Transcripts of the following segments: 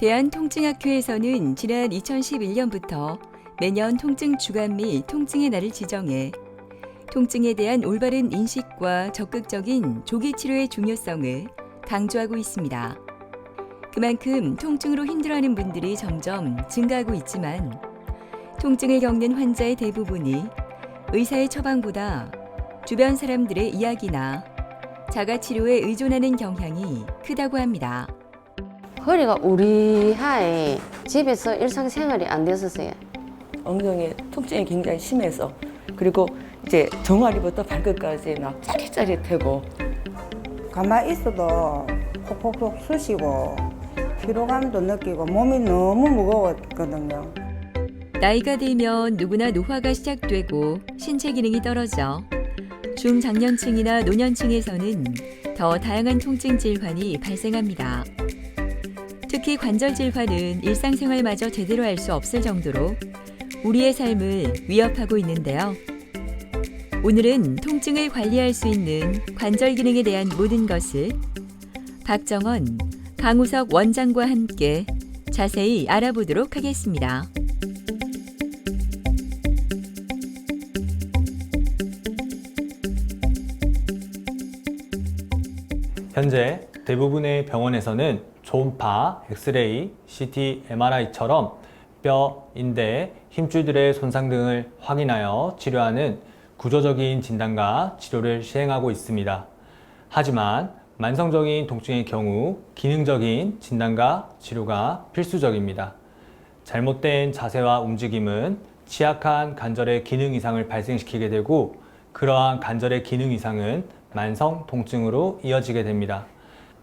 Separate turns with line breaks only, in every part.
대한통증학회에서는 지난 2011년부터 매년 통증 주간 및 통증의 날을 지정해 통증에 대한 올바른 인식과 적극적인 조기 치료의 중요성을 강조하고 있습니다. 그만큼 통증으로 힘들어하는 분들이 점점 증가하고 있지만 통증을 겪는 환자의 대부분이 의사의 처방보다 주변 사람들의 이야기나 자가치료에 의존하는 경향이 크다고 합니다.
허리가 우리 하에 집에서 일상생활이 안 됐었어요.
엉덩이에 통증이 굉장히 심해서 그리고 이제 종아리부터 발끝까지 막 짜릿짜릿하고
가만히 있어도 콕콕콕 쑤시고 피로감도 느끼고 몸이 너무 무거웠거든요.
나이가 들면 누구나 노화가 시작되고 신체 기능이 떨어져 중장년층이나 노년층에서는 더 다양한 통증 질환이 발생합니다. 특히 관절 질환은 일상생활마저 제대로 할 수 없을 정도로 우리의 삶을 위협하고 있는데요. 오늘은 통증을 관리할 수 있는 관절 기능에 대한 모든 것을 박정원, 강우석 원장과 함께 자세히 알아보도록 하겠습니다.
현재 대부분의 병원에서는 초음파, 엑스레이, CT, MRI처럼 뼈, 인대, 힘줄들의 손상 등을 확인하여 치료하는 구조적인 진단과 치료를 시행하고 있습니다. 하지만 만성적인 통증의 경우 기능적인 진단과 치료가 필수적입니다. 잘못된 자세와 움직임은 취약한 관절의 기능 이상을 발생시키게 되고 그러한 관절의 기능 이상은 만성 통증으로 이어지게 됩니다.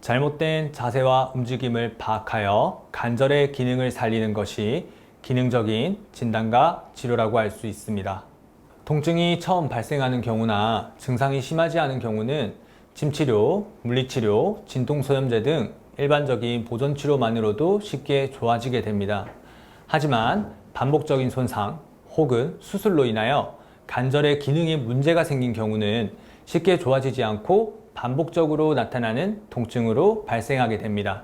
잘못된 자세와 움직임을 파악하여 관절의 기능을 살리는 것이 기능적인 진단과 치료라고 할 수 있습니다. 통증이 처음 발생하는 경우나 증상이 심하지 않은 경우는 침치료, 물리치료, 진통소염제 등 일반적인 보존치료만으로도 쉽게 좋아지게 됩니다. 하지만 반복적인 손상 혹은 수술로 인하여 관절의 기능에 문제가 생긴 경우는 쉽게 좋아지지 않고 반복적으로 나타나는 통증으로 발생하게 됩니다.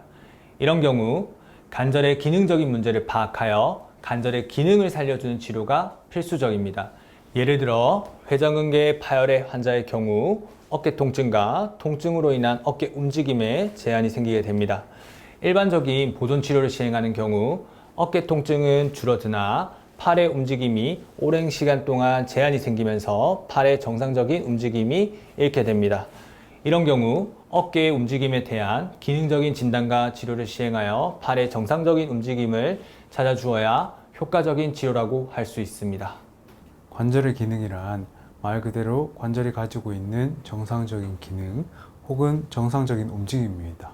이런 경우 관절의 기능적인 문제를 파악하여 관절의 기능을 살려주는 치료가 필수적입니다. 예를 들어 회전근개 파열의 환자의 경우 어깨 통증과 통증으로 인한 어깨 움직임에 제한이 생기게 됩니다. 일반적인 보존 치료를 시행하는 경우 어깨 통증은 줄어드나 팔의 움직임이 오랜 시간 동안 제한이 생기면서 팔의 정상적인 움직임이 잃게 됩니다. 이런 경우 어깨의 움직임에 대한 기능적인 진단과 치료를 시행하여 팔의 정상적인 움직임을 찾아주어야 효과적인 치료라고 할 수 있습니다.
관절의 기능이란 말 그대로 관절이 가지고 있는 정상적인 기능 혹은 정상적인 움직임입니다.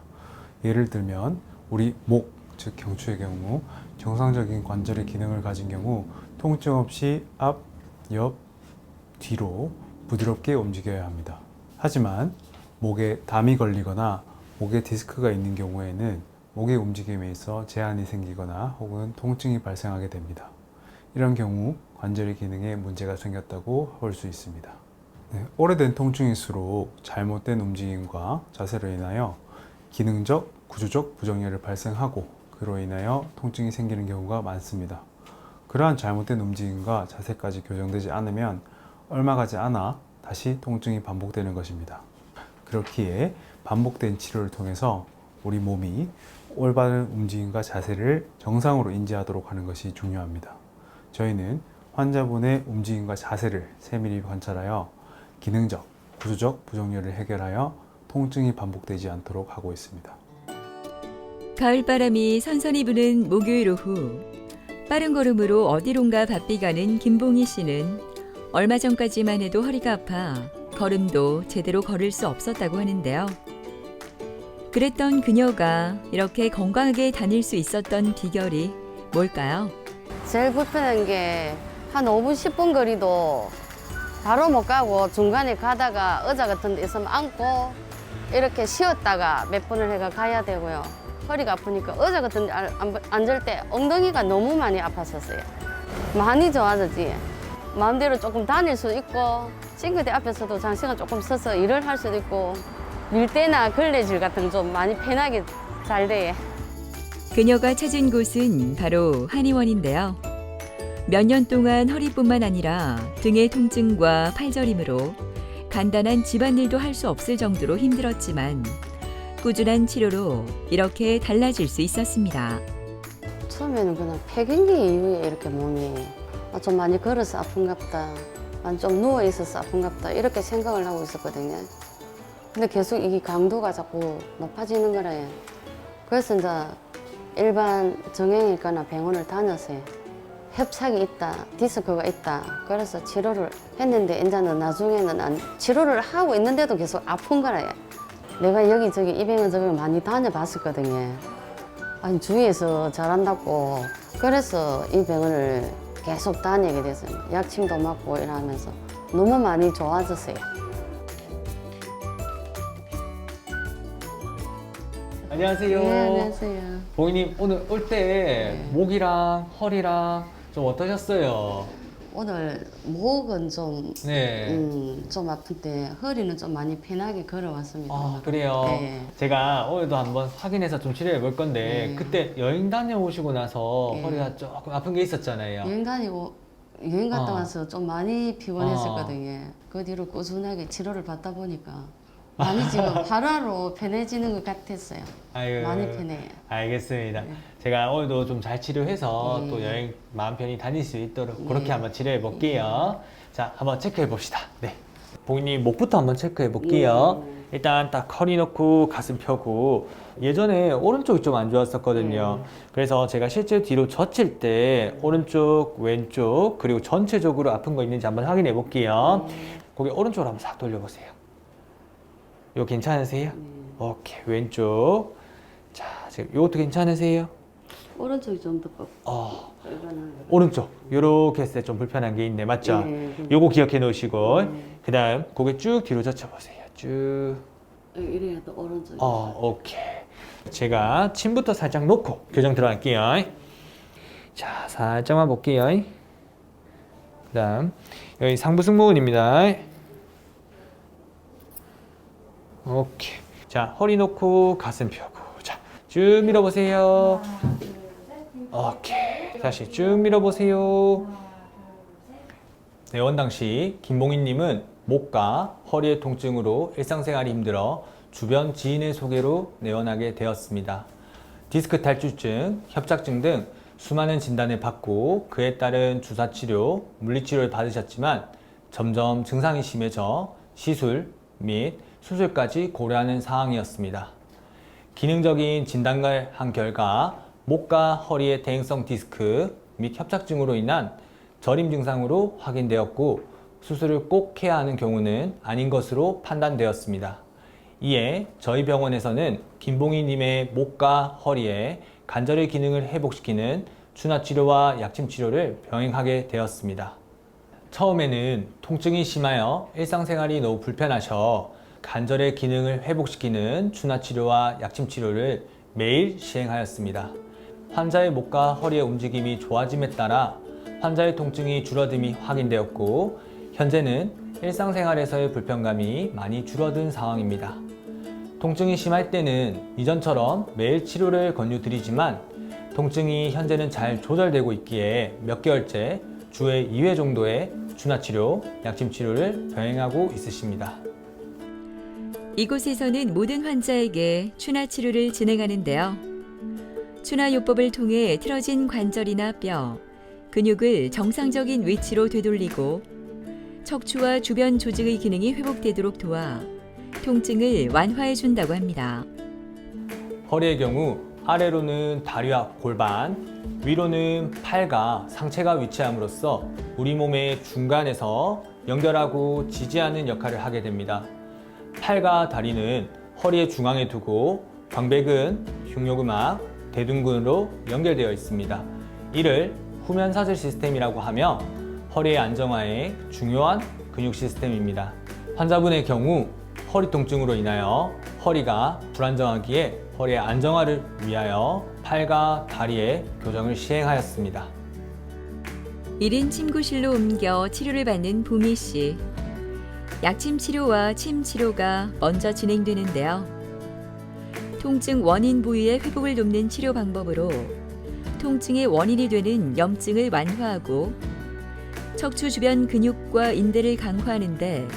예를 들면 우리 목, 즉 경추의 경우 정상적인 관절의 기능을 가진 경우 통증 없이 앞, 옆, 뒤로 부드럽게 움직여야 합니다. 하지만 목에 담이 걸리거나 목에 디스크가 있는 경우에는 목의 움직임에 있어 제한이 생기거나 혹은 통증이 발생하게 됩니다. 이런 경우 관절의 기능에 문제가 생겼다고 볼 수 있습니다. 오래된 통증일수록 잘못된 움직임과 자세로 인하여 기능적, 구조적 부정렬을 발생하고 그로 인하여 통증이 생기는 경우가 많습니다. 그러한 잘못된 움직임과 자세까지 교정되지 않으면 얼마 가지 않아 다시 통증이 반복되는 것입니다. 그렇기에 반복된 치료를 통해서 우리 몸이 올바른 움직임과 자세를 정상으로 인지하도록 하는 것이 중요합니다. 저희는 환자분의 움직임과 자세를 세밀히 관찰하여 기능적, 구조적 부정렬을 해결하여 통증이 반복되지 않도록 하고 있습니다.
가을바람이 선선히 부는 목요일 오후 빠른 걸음으로 어디론가 바삐 가는 김봉희 씨는 얼마 전까지만 해도 허리가 아파 걸음도 제대로 걸을 수 없었다고 하는데요. 그랬던 그녀가 이렇게 건강하게 다닐 수 있었던 비결이 뭘까요?
제일 불편한 게 한 5분, 10분 거리도 바로 못 가고 중간에 가다가 의자 같은 데 있으면 앉고 이렇게 쉬었다가 몇 분을 해가 가야 되고요. 허리가 아프니까 의자 같은 데 앉을 때 엉덩이가 너무 많이 아팠었어요. 많이 좋아졌지. 마음대로 조금 다닐 수 있고 싱크대 앞에서도 장시간 조금 서서 일을 할 수도 있고 밀대나 걸레질 같은 거 좀 많이 편하게 잘 돼.
그녀가 찾은 곳은 바로 한의원인데요. 몇 년 동안 허리뿐만 아니라 등의 통증과 팔저림으로 간단한 집안일도 할 수 없을 정도로 힘들었지만 꾸준한 치료로 이렇게 달라질 수 있었습니다.
처음에는 그냥 폐경기 이후에 이렇게 몸이 좀 많이 걸어서 아픈갑다, 좀 누워 있어서 아픈갑다 이렇게 생각을 하고 있었거든요. 근데 계속 이 강도가 자꾸 높아지는 거래요. 그래서 이제 일반 정형외과나 병원을 다녔어요. 협착이 있다, 디스크가 있다. 그래서 치료를 했는데 이제는 나중에는 치료를 하고 있는데도 계속 아픈 거래요. 내가 여기저기 이 병원 저 병원 많이 다녀봤었거든요. 아니 주위에서 잘한다고 그래서 이 병원을 계속 다니게 됐어요. 약침도 맞고 이러면서 너무 많이 좋아졌어요.
안녕하세요.
네, 안녕하세요.
고객님 오늘 올 때 목이랑 허리랑 좀 어떠셨어요?
오늘 목은 좀,
네.
좀 아픈데 허리는 좀 많이 편하게 걸어왔습니다.
아, 그래요?
네.
제가 오늘도 한번 확인해서 좀 치료해 볼 건데
네.
그때 여행 다녀오시고 나서
네.
허리가 조금 아픈 게 있었잖아요.
여행 갔다
어.
와서 좀 많이 피곤했었거든요. 그 뒤로 꾸준하게 치료를 받다 보니까 많이 지금 하루하루 편해지는 것 같았어요.
아유,
많이 편해요.
알겠습니다.
네.
제가 오늘도 좀 잘 치료해서
네.
또 여행 마음 편히 다닐 수 있도록
네.
그렇게 한번 치료해 볼게요. 자, 한번 체크해 봅시다. 네. 고객님 목부터 한번 체크해 볼게요. 일단 딱 허리 놓고 가슴 펴고 예전에 오른쪽이 좀 안 좋았었거든요. 그래서 제가 실제 뒤로 젖힐 때 오른쪽, 왼쪽 그리고 전체적으로 아픈 거 있는지 한번 확인해 볼게요. 고개 오른쪽으로 한번 싹 돌려보세요. 이거 괜찮으세요? 오케이, 왼쪽. 자, 지금 이것도 괜찮으세요?
오른쪽이 좀 더 뻑.
오른쪽. 요렇게 했을 때 좀 불편한 게 있네. 맞죠?
네.
요거 기억해 놓으시고 그 다음 고개 쭉 뒤로 젖혀보세요. 쭉.
이래야 또 오른쪽이.
오케이. 제가 침부터 살짝 놓고 교정 들어갈게요. 자, 살짝만 볼게요. 그 다음 여기 상부승모근입니다. 오케이. 자, 허리 놓고 가슴 펴고. 자, 쭉 밀어보세요. 오케이. 다시 쭉 밀어보세요. 내원 당시 김봉희님은 목과 허리의 통증으로 일상생활이 힘들어 주변 지인의 소개로 내원하게 되었습니다. 디스크 탈출증, 협착증 등 수많은 진단을 받고 그에 따른 주사치료, 물리치료를 받으셨지만 점점 증상이 심해져 시술 및 수술까지 고려하는 상황이었습니다. 기능적인 진단을 한 결과 목과 허리의 대행성 디스크 및 협착증으로 인한 저림 증상으로 확인되었고 수술을 꼭 해야 하는 경우는 아닌 것으로 판단되었습니다. 이에 저희 병원에서는 김봉희님의 목과 허리의 관절의 기능을 회복시키는 추나치료와 약침치료를 병행하게 되었습니다. 처음에는 통증이 심하여 일상생활이 너무 불편하셔 관절의 기능을 회복시키는 추나치료와 약침치료를 매일 시행하였습니다. 환자의 목과 허리의 움직임이 좋아짐에 따라 환자의 통증이 줄어듦이 확인되었고 현재는 일상생활에서의 불편감이 많이 줄어든 상황입니다. 통증이 심할 때는 이전처럼 매일 치료를 권유드리지만 통증이 현재는 잘 조절되고 있기에 몇 개월째 주에 2회 정도의 추나치료, 약침치료를 병행하고 있으십니다.
이곳에서는 모든 환자에게 추나 치료를 진행하는데요. 추나요법을 통해 틀어진 관절이나 뼈, 근육을 정상적인 위치로 되돌리고 척추와 주변 조직의 기능이 회복되도록 도와 통증을 완화해 준다고 합니다.
허리의 경우 아래로는 다리와 골반, 위로는 팔과 상체가 위치함으로써 우리 몸의 중간에서 연결하고 지지하는 역할을 하게 됩니다. 팔과 다리는 허리의 중앙에 두고 광배근, 흉요근막, 대둔근으로 연결되어 있습니다. 이를 후면사슬 시스템이라고 하며 허리의 안정화에 중요한 근육 시스템입니다. 환자분의 경우 허리 통증으로 인하여 허리가 불안정하기에 허리의 안정화를 위하여 팔과 다리의 교정을 시행하였습니다.
1인 침구실로 옮겨 치료를 받는 봉희 씨. 약침 치료와 침 치료가 먼저 진행되는데요. 통증 원인 부위의 회복을 돕는 치료 방법으로 통증의 원인이 되는 염증을 완화하고 척추 주변 근육과 인대를 강화하는 데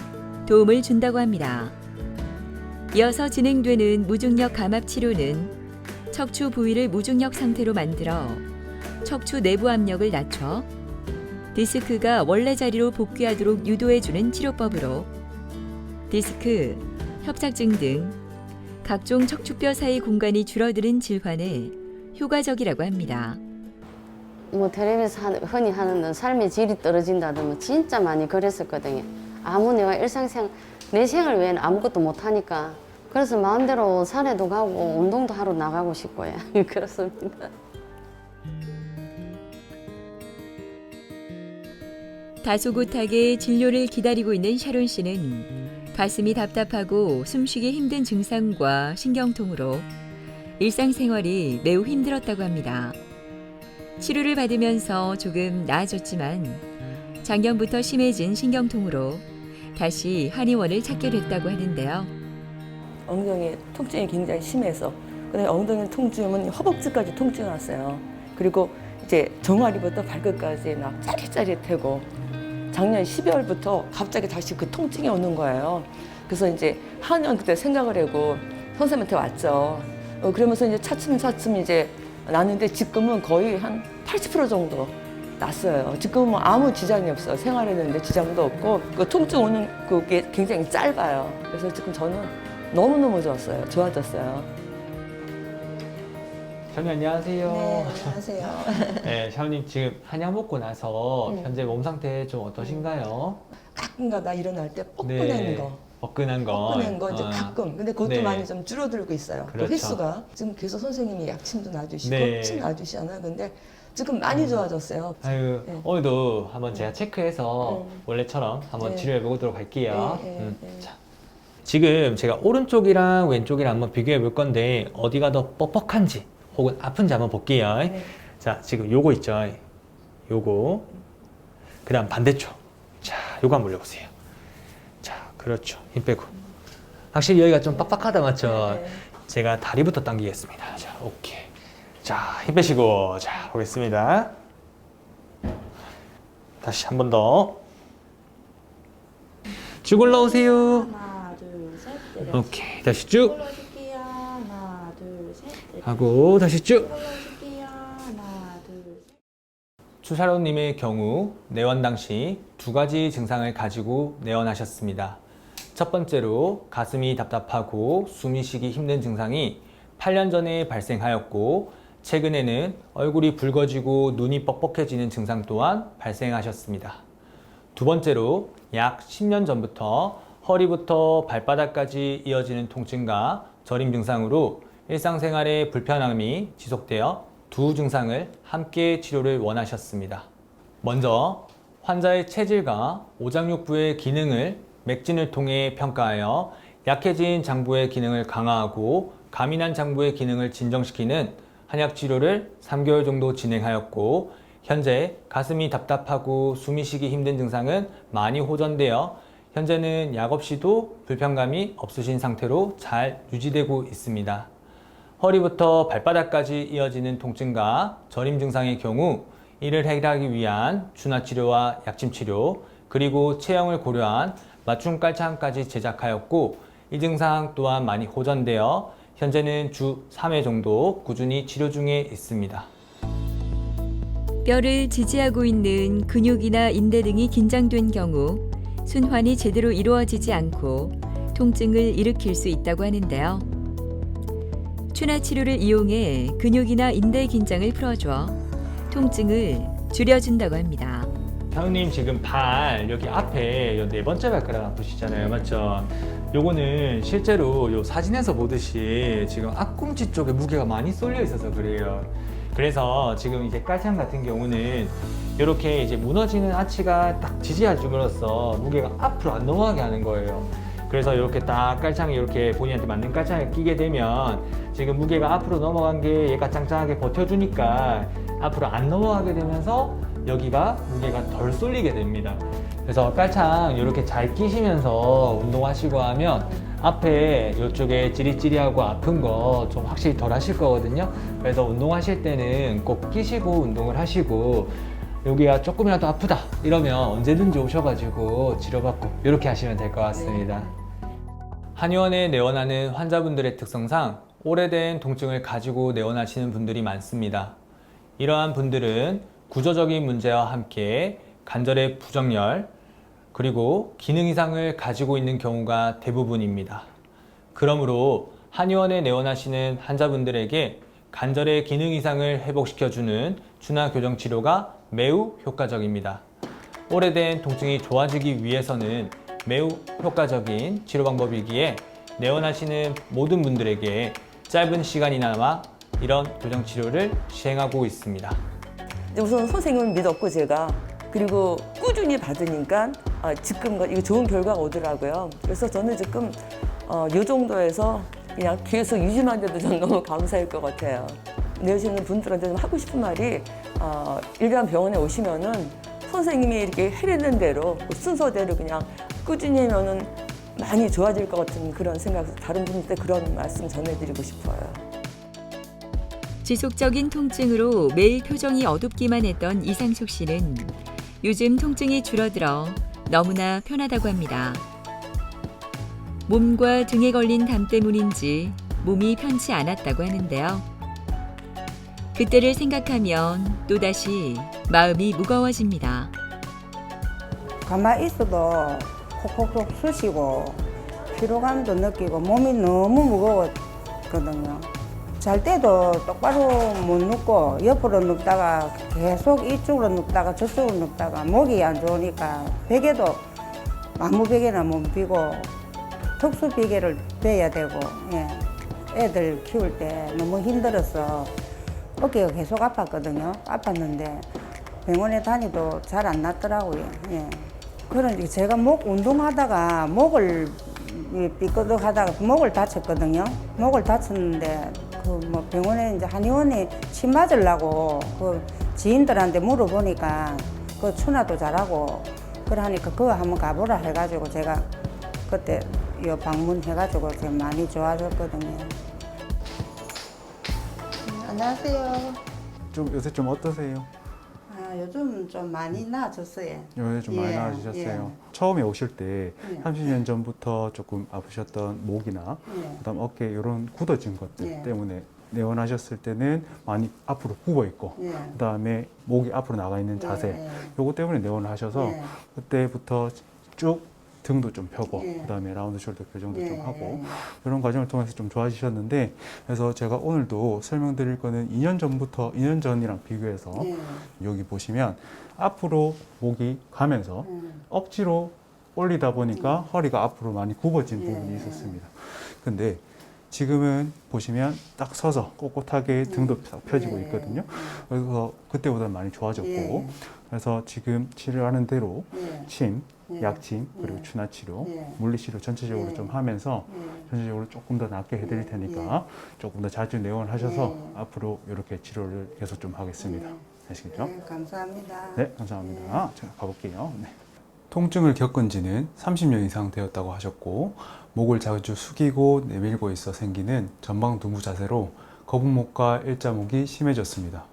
도움을 준다고 합니다. 이어서 진행되는 무중력 감압 치료는 척추 부위를 무중력 상태로 만들어 척추 내부 압력을 낮춰 디스크가 원래 자리로 복귀하도록 유도해주는 치료법으로 디스크, 협착증 등 각종 척추뼈 사이 공간이 줄어드는 질환에 효과적이라고 합니다.
뭐 텔레비에서 흔히 하는 삶의 질이 떨어진다든지 진짜 많이 그랬었거든요. 아무 내가 내 생활 외에는 아무것도 못 하니까. 그래서 마음대로 산에도 가고 운동도 하러 나가고 싶고요. 그렇습니다.
다소곳하게 진료를 기다리고 있는 샤론 씨는 가슴이 답답하고 숨쉬기 힘든 증상과 신경통으로 일상생활이 매우 힘들었다고 합니다. 치료를 받으면서 조금 나아졌지만 작년부터 심해진 신경통으로 다시 한의원을 찾게 됐다고 하는데요.
엉덩이 통증이 굉장히 심해서 그다음에 엉덩이 통증은 허벅지까지 통증이 왔어요. 그리고 이제 종아리부터 발끝까지 막 짜릿짜릿하고 작년 12월부터 갑자기 다시 그 통증이 오는 거예요. 그래서 이제 한의원 그때 생각을 하고 선생님한테 왔죠. 그러면서 이제 차츰 이제 났는데 지금은 거의 한 80% 정도 났어요. 지금은 뭐 아무 지장이 없어요. 생활했는데 지장도 없고 그 통증 오는 그게 굉장히 짧아요. 그래서 지금 저는 너무너무 좋아졌어요.
샤론님 안녕하세요.
네, 안녕하세요.
네, 샤론님 지금 한약 먹고 나서 현재 몸 상태 좀 어떠신가요?
가끔가다 일어날 때 뻐근한 거.
뻐근한 거.
뻐근한 거 이제 가끔. 근데 그것도
네.
많이 좀 줄어들고 있어요. 그
그렇죠.
횟수가. 지금 계속 선생님이 약침도 놔주시고
네.
침 놔주시잖아요. 근데 지금 많이 좋아졌어요.
아유,
네.
오늘도 한번 제가 체크해서 원래처럼 한번
네.
치료해 보도록 할게요.
네, 네.
자, 지금 제가 오른쪽이랑 왼쪽이랑 한번 비교해 볼 건데 어디가 더 뻑뻑한지 혹은 아픈지 한번 볼게요.
네.
자, 지금 요거 있죠. 요거. 그 다음 반대쪽. 자, 요거 한번 올려보세요. 자, 그렇죠. 힘 빼고. 확실히 여기가 좀 빡빡하다, 맞죠?
네.
제가 다리부터 당기겠습니다. 자, 오케이. 자, 힘 빼시고. 자, 보겠습니다. 다시 한 번 더. 쭉 올라오세요.
하나, 둘, 셋, 내려.
오케이. 다시 쭉.
올려줄게요. 하나, 둘, 셋, 내려.
하고, 다시 쭉.
올려줄게요. 하나, 둘, 셋.
추샤론님의 경우 내원 당시 두 가지 증상을 가지고 내원하셨습니다. 첫 번째로 가슴이 답답하고 숨이 쉬기 힘든 증상이 8년 전에 발생하였고 최근에는 얼굴이 붉어지고 눈이 뻑뻑해지는 증상 또한 발생하셨습니다. 두 번째로 약 10년 전부터 허리부터 발바닥까지 이어지는 통증과 저림 증상으로 일상생활에 불편함이 지속되어 두 증상을 함께 치료를 원하셨습니다. 먼저 환자의 체질과 오장육부의 기능을 맥진을 통해 평가하여 약해진 장부의 기능을 강화하고 가민한 장부의 기능을 진정시키는 한약 치료를 3개월 정도 진행하였고 현재 가슴이 답답하고 숨이 쉬기 힘든 증상은 많이 호전되어 현재는 약 없이도 불편감이 없으신 상태로 잘 유지되고 있습니다. 허리부터 발바닥까지 이어지는 통증과 저림 증상의 경우 이를 해결하기 위한 준하치료와 약침치료 그리고 체형을 고려한 맞춤 깔창까지 제작하였고 이 증상 또한 많이 호전되어 현재는 주 3회 정도 꾸준히 치료 중에 있습니다.
뼈를 지지하고 있는 근육이나 인대 등이 긴장된 경우 순환이 제대로 이루어지지 않고 통증을 일으킬 수 있다고 하는데요. 추나 치료를 이용해 근육이나 인대 긴장을 풀어줘 통증을 줄여준다고 합니다.
샤론님 지금 발 여기 앞에 요 네 번째 발가락 아프시잖아요, 맞죠? 요거는 실제로 요 사진에서 보듯이 지금 앞꿈치 쪽에 무게가 많이 쏠려 있어서 그래요. 그래서 지금 이제 깔창 같은 경우는 이렇게 이제 무너지는 아치가 딱 지지해 줌으로써 무게가 앞으로 안 넘어가게 하는 거예요. 그래서 이렇게 딱 깔창이 이렇게 본인한테 맞는 깔창을 끼게 되면 지금 무게가 앞으로 넘어간 게 얘가 짱짱하게 버텨주니까 앞으로 안 넘어가게 되면서 여기가 무게가 덜 쏠리게 됩니다. 그래서 깔창 이렇게 잘 끼시면서 운동하시고 하면 앞에 이쪽에 찌릿찌릿하고 아픈 거 좀 확실히 덜 하실 거거든요. 그래서 운동하실 때는 꼭 끼시고 운동을 하시고, 여기가 조금이라도 아프다 이러면 언제든지 오셔가지고 치료받고 이렇게 하시면 될 것 같습니다. 한의원에 내원하는 환자분들의 특성상 오래된 통증을 가지고 내원하시는 분들이 많습니다. 이러한 분들은 구조적인 문제와 함께 관절의 부정열, 그리고 기능 이상을 가지고 있는 경우가 대부분입니다. 그러므로 한의원에 내원하시는 환자분들에게 관절의 기능 이상을 회복시켜주는 준하교정 치료가 매우 효과적입니다. 오래된 통증이 좋아지기 위해서는 매우 효과적인 치료 방법이기에 내원하시는 모든 분들에게 짧은 시간이나마 이런 교정 치료를 시행하고 있습니다.
우선 선생님을 믿었고 제가 그리고 꾸준히 받으니까 지금 이거 좋은 결과가 오더라고요. 그래서 저는 지금 이 정도에서 그냥 계속 유지만 돼도 저는 너무 감사할 것 같아요. 내오시는 분들한테 좀 하고 싶은 말이 일반 병원에 오시면은 선생님이 이렇게 해내는 대로 순서대로 그냥 꾸준히 하면은 많이 좋아질 것 같은 그런 생각, 다른 분들한테 그런 말씀 전해드리고 싶어요.
지속적인 통증으로 매일 표정이 어둡기만 했던 이상숙 씨는 요즘 통증이 줄어들어 너무나 편하다고 합니다. 몸과 등에 걸린 담 때문인지 몸이 편치 않았다고 하는데요. 그때를 생각하면 또다시 마음이 무거워집니다.
가만히 있어도 콕콕콕 쑤시고 피로감도 느끼고 몸이 너무 무거웠거든요. 잘 때도 똑바로 못 눕고 옆으로 눕다가 계속 이쪽으로 눕다가 저쪽으로 눕다가 목이 안 좋으니까 베개도 아무 베개나 못 비고 특수 베개를 베야 되고, 예. 애들 키울 때 너무 힘들어서 어깨가 계속 아팠거든요. 아팠는데 병원에 다니도 잘 안 낫더라고요. 예. 그러니까 제가 목 운동하다가 목을 삐끄덕하다가 목을 다쳤거든요. 목을 다쳤는데 그 뭐 병원에 이제 한의원에 침 맞으려고 그 지인들한테 물어보니까 그 추나도 잘하고 그러니까 그거 한번 가보라 해가지고 제가 그때 요 방문해가지고 제가 많이 좋아졌거든요.
안녕하세요.
좀 요새 좀 어떠세요?
요즘 좀 많이 나아졌어요.
요새 좀 많이
예,
나아지셨어요? 처음에 오실 때
예.
30년 전부터 조금 아프셨던 목이나
예.
그다음 어깨 이런 굳어진 것들
예.
때문에 내원하셨을 때는 많이 앞으로 굽어 있고
예.
그다음에 목이 앞으로 나가 있는 자세
예.
요거 때문에 내원을 하셔서
예.
그때부터 쭉 등도 좀 펴고
예.
그다음에 라운드 숄더 교정도
예.
좀 하고 이런 과정을 통해서 좀 좋아지셨는데, 그래서 제가 오늘도 설명드릴 거는 2년 전이랑 비교해서
예.
여기 보시면 앞으로 목이 가면서 억지로 올리다 보니까 허리가 앞으로 많이 굽어진
예.
부분이 있었습니다. 근데 지금은 보시면 딱 서서 꼿꼿하게 등도 딱 펴지고
예.
있거든요. 그래서 그때보다 많이 좋아졌고,
예.
그래서 지금 치료하는 대로
예.
침,
예.
약침, 그리고
예.
추나치료,
예.
물리치료 전체적으로
예.
좀 하면서
예.
전체적으로 조금 더 낫게 해드릴
예.
테니까 조금 더 자주 내원하셔서
예.
앞으로 이렇게 치료를 계속 좀 하겠습니다.
예.
아시겠죠?
네, 감사합니다.
네, 감사합니다. 제가 가볼게요. 네. 통증을 겪은 지는 30년 이상 되었다고 하셨고, 목을 자주 숙이고 내밀고 있어 생기는 전방둥구 자세로 거북목과 일자목이 심해졌습니다.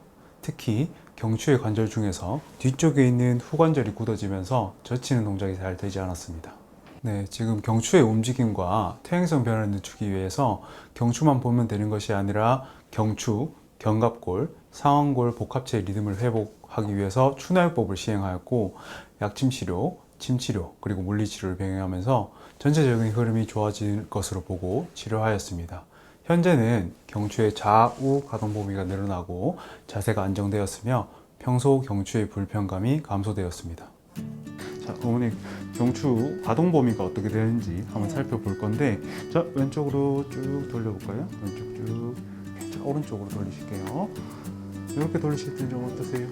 특히 경추의 관절 중에서 뒤쪽에 있는 후관절이 굳어지면서 젖히는 동작이 잘 되지 않았습니다. 네, 지금 경추의 움직임과 퇴행성 변화를 늦추기 위해서 경추만 보면 되는 것이 아니라 경추, 견갑골, 상완골 복합체의 리듬을 회복하기 위해서 추나요법을 시행하였고, 약침치료, 침치료, 그리고 물리치료를 병행하면서 전체적인 흐름이 좋아질 것으로 보고 치료하였습니다. 현재는 경추의 좌우 가동 범위가 늘어나고 자세가 안정되었으며 평소 경추의 불편감이 감소되었습니다. 자, 어머니 경추 가동 범위가 어떻게 되는지 한번 살펴볼 건데, 자, 왼쪽으로 쭉 돌려볼까요? 왼쪽 쭉. 자, 오른쪽으로 돌리실게요. 이렇게 돌리실 때는 좀 어떠세요?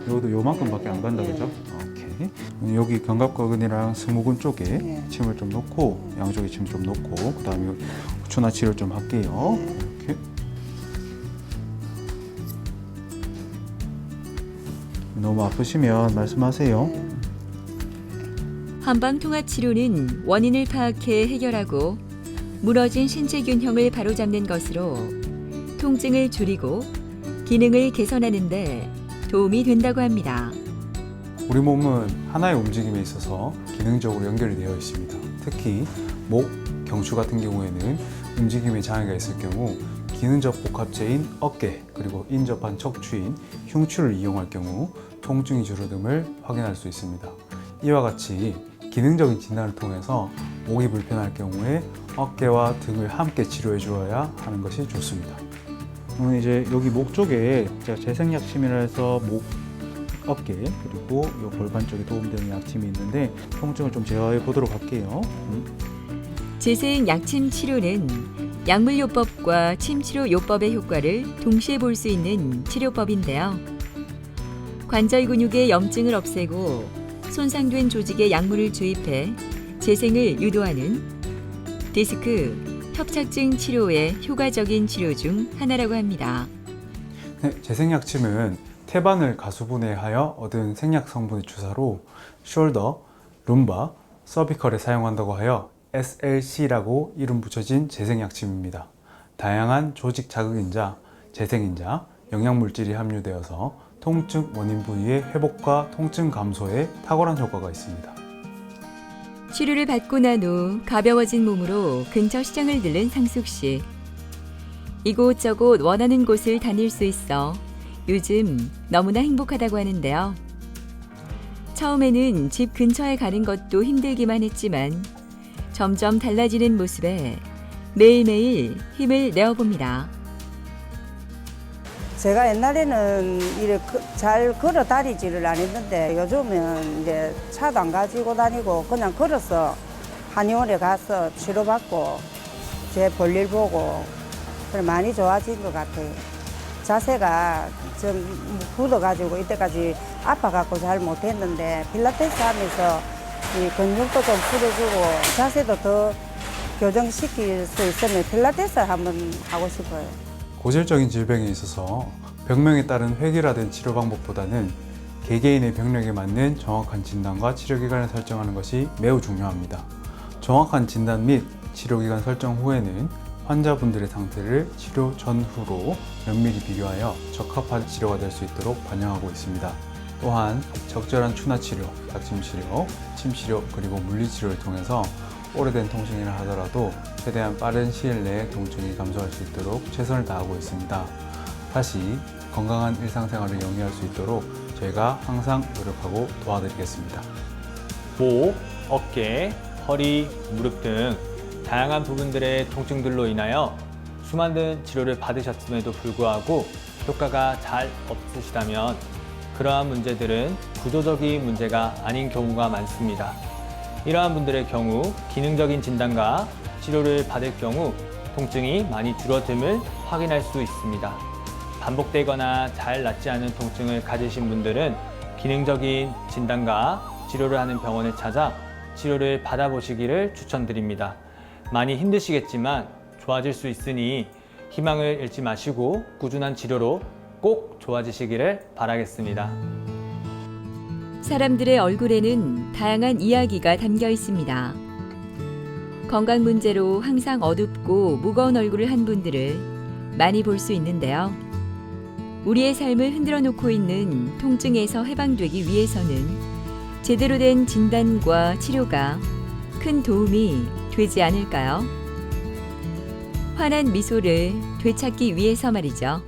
이것도 요만큼밖에 안 간다, 그죠? 오케이. 여기 견갑근이랑 승모근 쪽에
예.
침을 좀 넣고, 양쪽에 침 좀 넣고, 그 다음에 추나치를 좀 할게요. 이렇게. 너무 아프시면 말씀하세요.
한방통합치료는 원인을 파악해 해결하고 무너진 신체 균형을 바로잡는 것으로 통증을 줄이고 기능을 개선하는 데 도움이 된다고 합니다.
우리 몸은 하나의 움직임에 있어서 기능적으로 연결이 되어 있습니다. 특히 목, 경추 같은 경우에는 움직임에 장애가 있을 경우 기능적 복합체인 어깨 그리고 인접한 척추인 흉추를 이용할 경우 통증이 줄어듦을 확인할 수 있습니다. 이와 같이 기능적인 진단을 통해서 목이 불편할 경우에 어깨와 등을 함께 치료해 주어야 하는 것이 좋습니다.
오늘 이제 여기 목 쪽에 제가 재생약침이라 해서 목, 어깨 그리고 이 골반 쪽에 도움되는 약침이 있는데 통증을 좀 제어해 보도록 할게요.
재생 약침 치료는 약물요법과 침치료요법의 효과를 동시에 볼 수 있는 치료법인데요. 관절 근육의 염증을 없애고 손상된 조직에 약물을 주입해 재생을 유도하는 디스크, 협착증 치료의 효과적인 치료 중 하나라고 합니다.
네, 재생약침은 태반을 가수분해하여 얻은 생약 성분의 주사로 숄더, 룸바, 서비컬에 사용한다고 하여 SLC라고 이름 붙여진 재생약침입니다. 다양한 조직 자극인자, 재생인자, 영양물질이 함유되어서 통증 원인 부위의 회복과 통증 감소에 탁월한 효과가 있습니다.
치료를 받고 난 후 가벼워진 몸으로 근처 시장을 들른 상숙 씨. 이곳저곳 원하는 곳을 다닐 수 있어 요즘 너무나 행복하다고 하는데요. 처음에는 집 근처에 가는 것도 힘들기만 했지만 점점 달라지는 모습에 매일매일 힘을 내어봅니다.
제가 옛날에는 이렇게 잘 걸어 다니지를 않았는데 요즘은 이제 차도 안 가지고 다니고 그냥 걸어서 한의원에 가서 치료받고 제 볼일 보고 그래 많이 좋아진 것 같아요. 자세가 좀 굳어가지고 이때까지 아파갖고 잘 못했는데 필라테스 하면서 이 근육도 좀 풀어주고 자세도 더 교정시킬 수 있으면 필라테스 한번 하고 싶어요.
고질적인 질병에 있어서 병명에 따른 획일화된 치료 방법보다는 개개인의 병력에 맞는 정확한 진단과 치료기간을 설정하는 것이 매우 중요합니다. 정확한 진단 및 치료기간 설정 후에는 환자분들의 상태를 치료 전후로 면밀히 비교하여 적합한 치료가 될 수 있도록 반영하고 있습니다. 또한 적절한 추나치료, 약침치료, 침치료 그리고 물리치료를 통해서 오래된 통증이라 하더라도 최대한 빠른 시일 내에 통증이 감소할 수 있도록 최선을 다하고 있습니다. 다시 건강한 일상생활을 영위할 수 있도록 저희가 항상 노력하고 도와드리겠습니다.
목, 어깨, 허리, 무릎 등 다양한 부분들의 통증들로 인하여 수많은 치료를 받으셨음에도 불구하고 효과가 잘 없으시다면 그러한 문제들은 구조적인 문제가 아닌 경우가 많습니다. 이러한 분들의 경우 기능적인 진단과 치료를 받을 경우 통증이 많이 줄어듦을 확인할 수 있습니다. 반복되거나 잘 낫지 않은 통증을 가지신 분들은 기능적인 진단과 치료를 하는 병원을 찾아 치료를 받아보시기를 추천드립니다. 많이 힘드시겠지만 좋아질 수 있으니 희망을 잃지 마시고 꾸준한 치료로 꼭 좋아지시기를 바라겠습니다.
사람들의 얼굴에는 다양한 이야기가 담겨 있습니다. 건강 문제로 항상 어둡고 무거운 얼굴을 한 분들을 많이 볼 수 있는데요. 우리의 삶을 흔들어 놓고 있는 통증에서 해방되기 위해서는 제대로 된 진단과 치료가 큰 도움이 되지 않을까요? 환한 미소를 되찾기 위해서 말이죠.